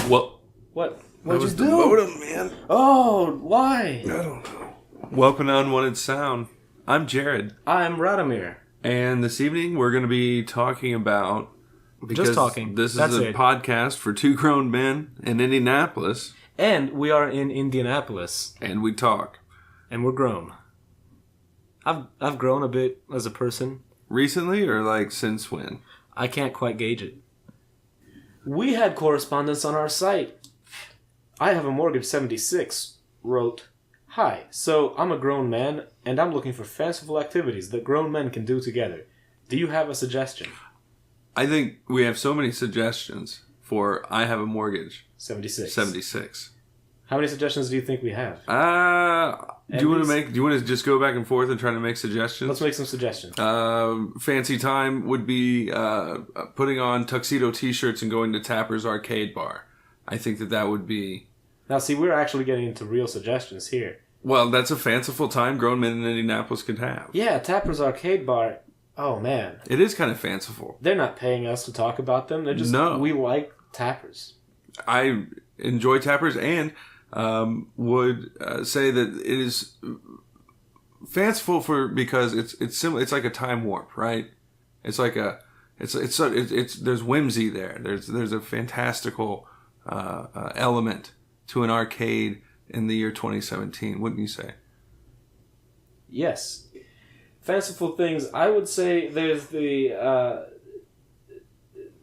Well, What? What'd What'd you you do? do? Modem, man. Oh, why? I don't know. Welcome to Unwanted Sound. I'm Jared. I'm Radomir. And this evening we're going to be talking about... Just talking. This is That's a it. podcast for two grown men in Indianapolis. And we are in Indianapolis. And we talk. And we're grown. I've grown a bit as a person. Recently or like since when? I can't quite gauge it. We had correspondence on our site. I have a mortgage 76 wrote, "Hi, so I'm a grown man and I'm looking for fanciful activities that grown men can do together. Do you have a suggestion?" I think we have so many suggestions for I Have a Mortgage 76. 76. How many suggestions do you think we have? Do you want to just go back and forth and try to make suggestions? Let's make some suggestions. Fancy time would be putting on tuxedo t-shirts and going to Tapper's Arcade Bar. I think that would be... Now, see, we're actually getting into real suggestions here. Well, that's a fanciful time grown men in Indianapolis could have. Yeah, Tapper's Arcade Bar. Oh, man. It is kind of fanciful. They're not paying us to talk about them. They're just... No. We like Tappers. I enjoy Tapper's and would say that it is fanciful because it's like a time warp, right? It's like there's whimsy there. There's a fantastical element to an arcade in the year 2017, wouldn't you say? Yes. Fanciful things. I would say there's the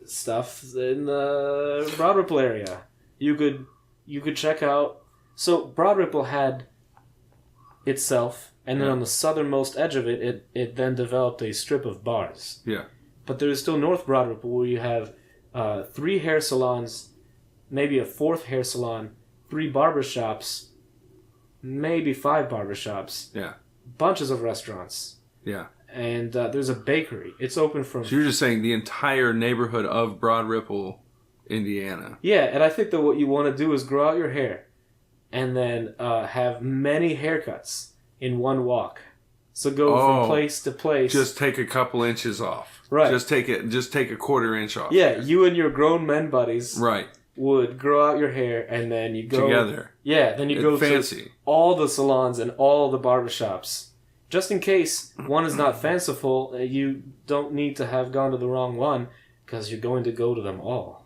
stuff in the Broad Ripple area. You could check out. So Broad Ripple had itself, and then on the southernmost edge of it then developed a strip of bars. Yeah. But there's still North Broad Ripple where you have 3 hair salons, maybe a 4th hair salon, 3 barbershops, maybe 5 barbershops. Yeah. Bunches of restaurants. Yeah. And there's a bakery. It's open from... So you're just saying the entire neighborhood of Broad Ripple, Indiana. Yeah, and I think that what you want to do is grow out your hair and then have many haircuts in one walk. So go from place to place. Just take a couple inches off. Right. Just take a quarter inch off. Yeah, you and your grown men buddies right. would grow out your hair and then you go... Together. Yeah, then you go fancy. to all the salons and all the barbershops. Just in case one is not fanciful, you don't need to have gone to the wrong one because you're going to go to them all.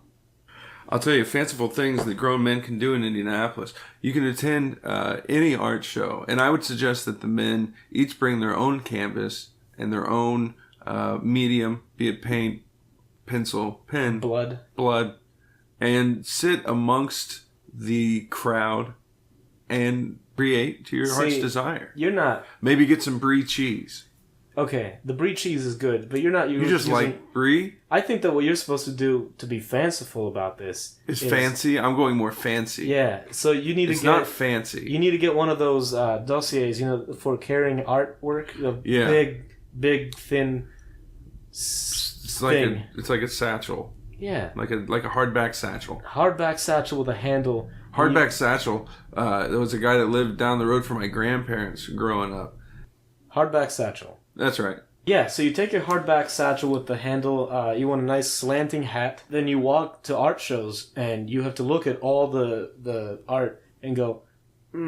I'll tell you, fanciful things that grown men can do in Indianapolis. You can attend any art show, and I would suggest that the men each bring their own canvas and their own medium, be it paint, pencil, pen, blood, and sit amongst the crowd and create to your heart's desire. You're not... Maybe get some brie cheese. Okay, the brie cheese is good, but you're not You just like brie? I think that what you're supposed to do to be fanciful about this is fancy. I'm going more fancy. Yeah, so you need to get... It's not fancy. You need to get one of those dossiers, for carrying artwork. The big, thin thing. It's like a satchel. Yeah. Like a hardback satchel. Hardback satchel with a handle. Hardback satchel. There was a guy that lived down the road from my grandparents growing up. Hardback satchel. That's right. Yeah, so you take your hardback satchel with the handle, you want a nice slanting hat, then you walk to art shows, and you have to look at all the art and go, But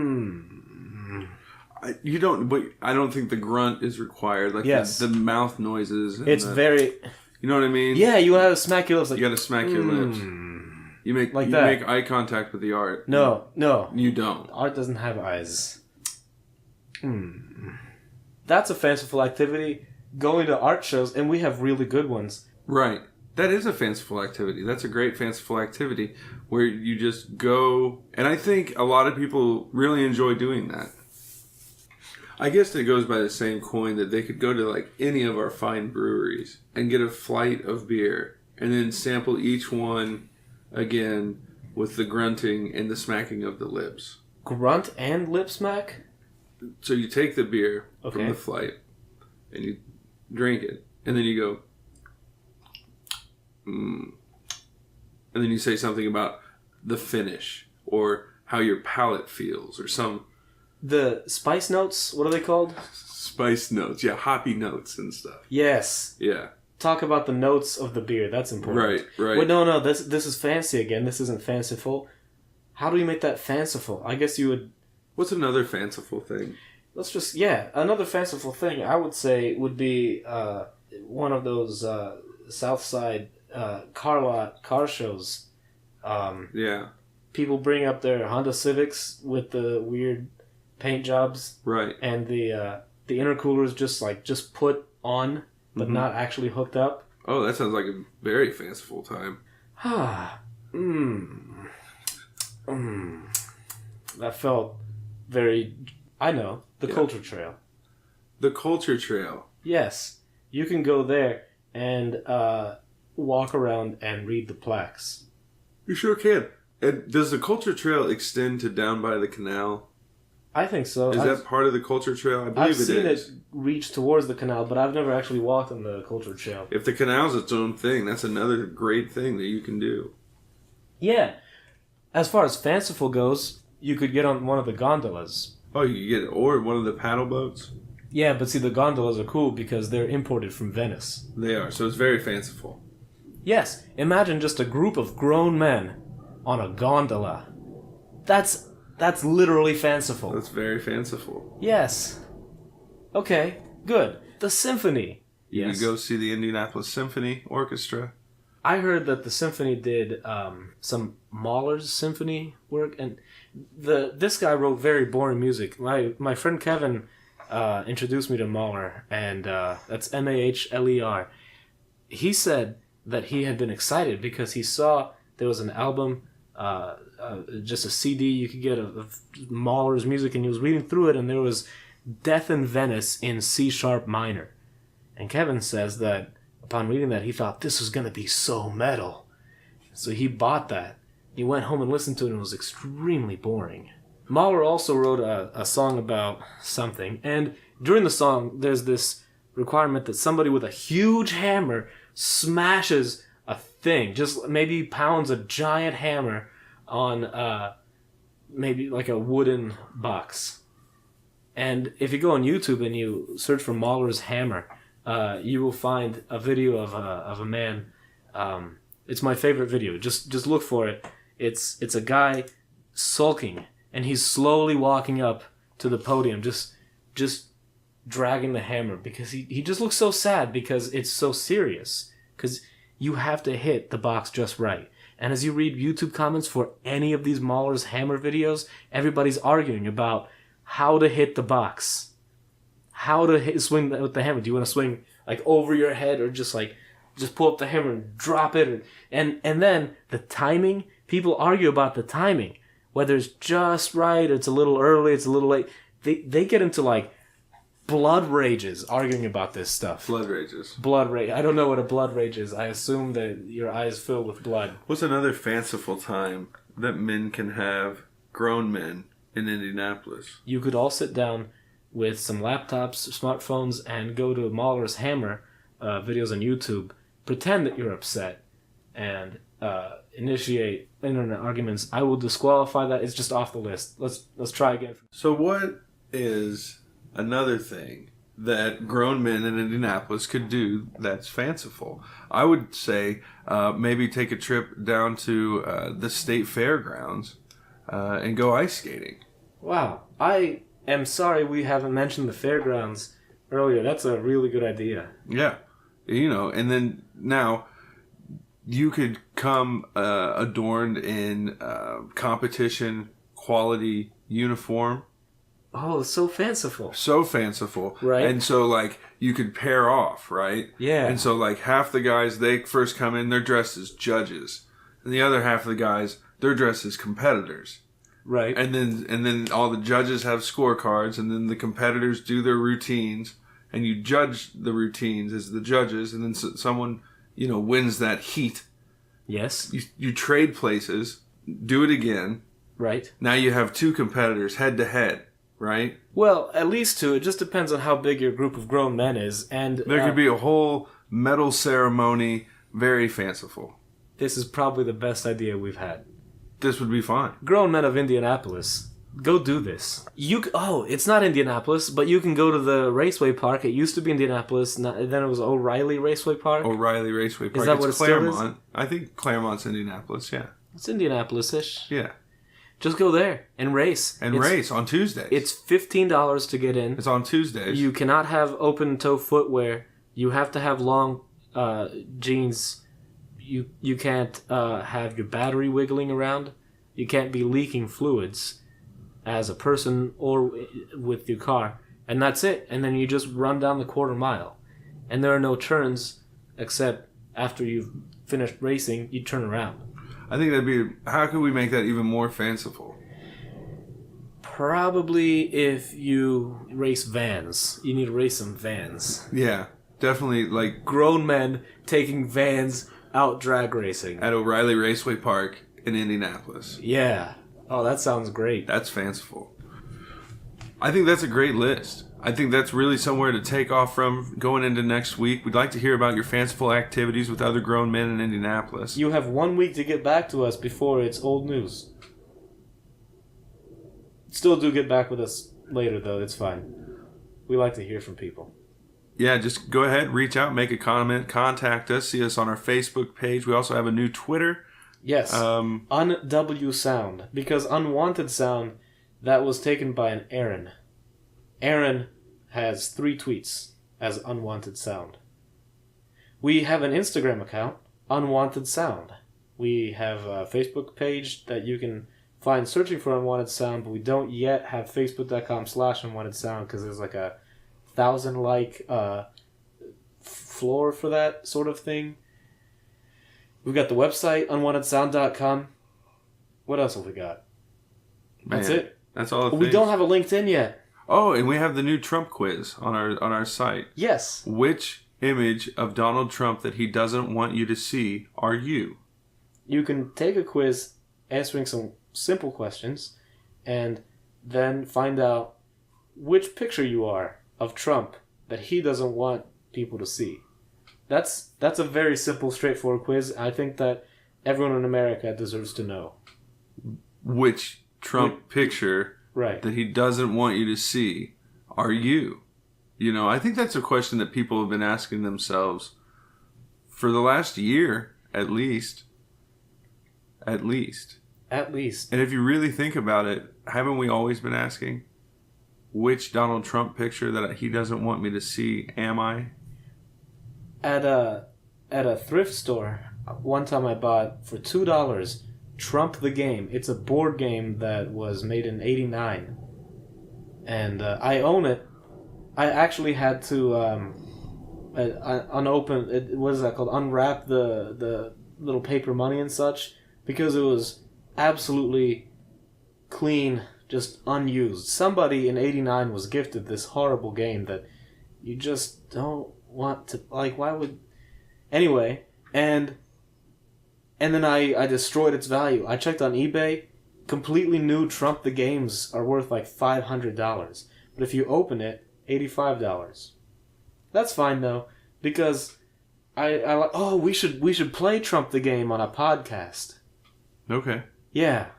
I don't think the grunt is required. Like the mouth noises. It's very... You know what I mean? Yeah, you gotta smack your lips. You gotta smack your lips. You make that. Make eye contact with the art. No. You don't. Art doesn't have eyes. That's a fanciful activity. Going to art shows, and we have really good ones. Right. That is a fanciful activity. That's a great fanciful activity where you just go... And I think a lot of people really enjoy doing that. I guess it goes by the same coin that they could go to like any of our fine breweries and get a flight of beer and then sample each one again with the grunting and the smacking of the lips. Grunt and lip smack? So you take the beer from the flight and you drink it and then you go, and then you say something about the finish or how your palate feels or some... The spice notes, what are they called? Spice notes, yeah, hoppy notes and stuff. Yes. Yeah. talk about the notes of the beer. That's important. Right. Wait, no. This is fancy again. This isn't fanciful. How do we make that fanciful? I guess you would... What's another fanciful thing? Another fanciful thing I would say would be one of those South Side car shows. Yeah. People bring up their Honda Civics with the weird paint jobs. Right. And the intercoolers just put on, but not actually hooked up. Oh, that sounds like a very fanciful time. That felt very... I know. The Culture Trail. The Culture Trail. Yes. You can go there and walk around and read the plaques. You sure can. And does the Culture Trail extend to down by the canal? I think so. Is that part of the Culture Trail? I believe I've seen it reach towards the canal, but I've never actually walked on the Culture Trail. If the canal's its own thing, that's another great thing that you can do. Yeah. As far as fanciful goes, you could get on one of the gondolas. Oh, you could get or one of the paddle boats? Yeah, but see, the gondolas are cool because they're imported from Venice. They are, so it's very fanciful. Yes, imagine just a group of grown men on a gondola. That's literally fanciful. That's very fanciful. Yes. Okay, good. The symphony. You could go see the Indianapolis Symphony Orchestra. I heard that the symphony did some Mahler's symphony work, and this guy wrote very boring music. My friend Kevin introduced me to Mahler, and that's Mahler. He said that he had been excited because he saw there was an album, just a CD you could get of Mahler's music, and he was reading through it, and there was Death in Venice in C sharp minor. And Kevin says that upon reading that, he thought this was going to be so metal. So he bought that. He went home and listened to it, and it was extremely boring. Mahler also wrote a song about something, and during the song, there's this requirement that somebody with a huge hammer smashes a thing, just maybe pounds a giant hammer on maybe like a wooden box. And if you go on YouTube and you search for Mahler's hammer, you will find a video of a man. It's my favorite video. Just look for it. It's a guy sulking, and he's slowly walking up to the podium, just dragging the hammer, because he just looks so sad because it's so serious. Because you have to hit the box just right. And as you read YouTube comments for any of these Mahler's hammer videos, everybody's arguing about how to hit the box. How to swing with the hammer. Do you want to swing like over your head, or just pull up the hammer and drop it? And then the timing. People argue about the timing, whether it's just right, or it's a little early, it's a little late. They get into like blood rages arguing about this stuff. Blood rages. Blood rage. I don't know what a blood rage is. I assume that your eyes fill with blood. What's another fanciful time that men can have, grown men, in Indianapolis? You could all sit down with some laptops, smartphones, and go to Mahler's Hammer videos on YouTube. Pretend that you're upset and initiate internet arguments. I will disqualify that. It's just off the list. Let's try again. So what is another thing that grown men in Indianapolis could do that's fanciful? I would say maybe take a trip down to the state fairgrounds and go ice skating. Wow. I am sorry we haven't mentioned the fairgrounds earlier. That's a really good idea. Yeah. And then now you could come adorned in competition quality uniform. Oh, it's so fanciful. So fanciful. Right. And so, you could pair off, right? Yeah. And so, half the guys, they first come in, they're dressed as judges. And the other half of the guys, they're dressed as competitors. Right. And then all the judges have scorecards, and then the competitors do their routines, and you judge the routines as the judges, and then someone, wins that heat. Yes. You trade places, do it again. Right. Now you have two competitors head to head. Right? Well, at least two. It just depends on how big your group of grown men is. And there could be a whole medal ceremony, very fanciful. This is probably the best idea we've had. This would be fine. Grown men of Indianapolis, Go do this. It's not Indianapolis, but you can go to the Raceway Park. It used to be Indianapolis, then it was O'Reilly Raceway Park. O'Reilly Raceway Park. Is that what it still is? Claremont. I think Claremont's Indianapolis, yeah. It's Indianapolis-ish. Yeah. Just go there and race. Race on Tuesdays. It's $15 to get in. It's on Tuesdays. You cannot have open-toe footwear. You have to have long jeans. You can't have your battery wiggling around. You can't be leaking fluids as a person or with your car. And that's it. And then you just run down the quarter mile. And there are no turns except after you've finished racing, you turn around. I think that'd be... How could we make that even more fanciful? Probably if you race vans. You need to race some vans. Yeah, definitely like... Grown men taking vans out drag racing. At O'Reilly Raceway Park in Indianapolis. Yeah. Oh, that sounds great. That's fanciful. I think that's a great list. I think that's really somewhere to take off from going into next week. We'd like to hear about your fanciful activities with other grown men in Indianapolis. You have 1 week to get back to us before it's old news. Still do get back with us later, though. It's fine. We like to hear from people. Yeah, just go ahead, reach out, make a comment, contact us, see us on our Facebook page. We also have a new Twitter. Yes, Unw Sound. Because Unwanted Sound, that was taken by an Aaron. Aaron has 3 tweets as Unwanted Sound. We have an Instagram account, Unwanted Sound. We have a Facebook page that you can find searching for Unwanted Sound, but we don't yet have facebook.com/Unwanted Sound because there's like a 1,000 floor for that sort of thing. We've got the website, unwantedsound.com. What else have we got? That's it. That's all the things. We don't have a LinkedIn yet. Oh, and we have the new Trump quiz on our site. Yes. Which image of Donald Trump that he doesn't want you to see are you? You can take a quiz answering some simple questions and then find out which picture you are of Trump that he doesn't want people to see. That's a very simple, straightforward quiz. I think that everyone in America deserves to know. Which Trump picture that he doesn't want you to see are you? You know, I think that's a question that people have been asking themselves for the last year, at least. At least. And if you really think about it, haven't we always been asking, which Donald Trump picture that he doesn't want me to see am I? At a thrift store, one time I bought for $2 Trump the Game. It's a board game that was made in '89, and I own it. I actually had to unopen. What is that called? Unwrap the little paper money and such because it was absolutely clean, just unused. Somebody in '89 was gifted this horrible game that you just don't want to, like, why would... Anyway, and then I destroyed its value. I checked on eBay. Completely new Trump the Games are worth like $500. But if you open it, $85. That's fine though, because we should play Trump the Game on a podcast. Okay. Yeah.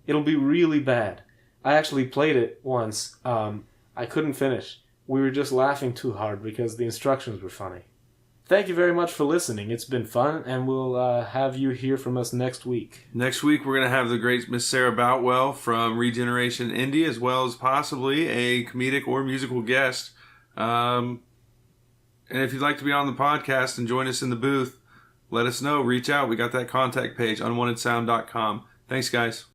It'll be really bad. I actually played it once. I couldn't finish. We were just laughing too hard because the instructions were funny. Thank you very much for listening. It's been fun, and we'll have you hear from us next week. Next week, we're going to have the great Miss Sarah Boutwell from Regeneration Indie, as well as possibly a comedic or musical guest. And if you'd like to be on the podcast and join us in the booth, let us know. Reach out. We got that contact page, unwantedsound.com. Thanks, guys.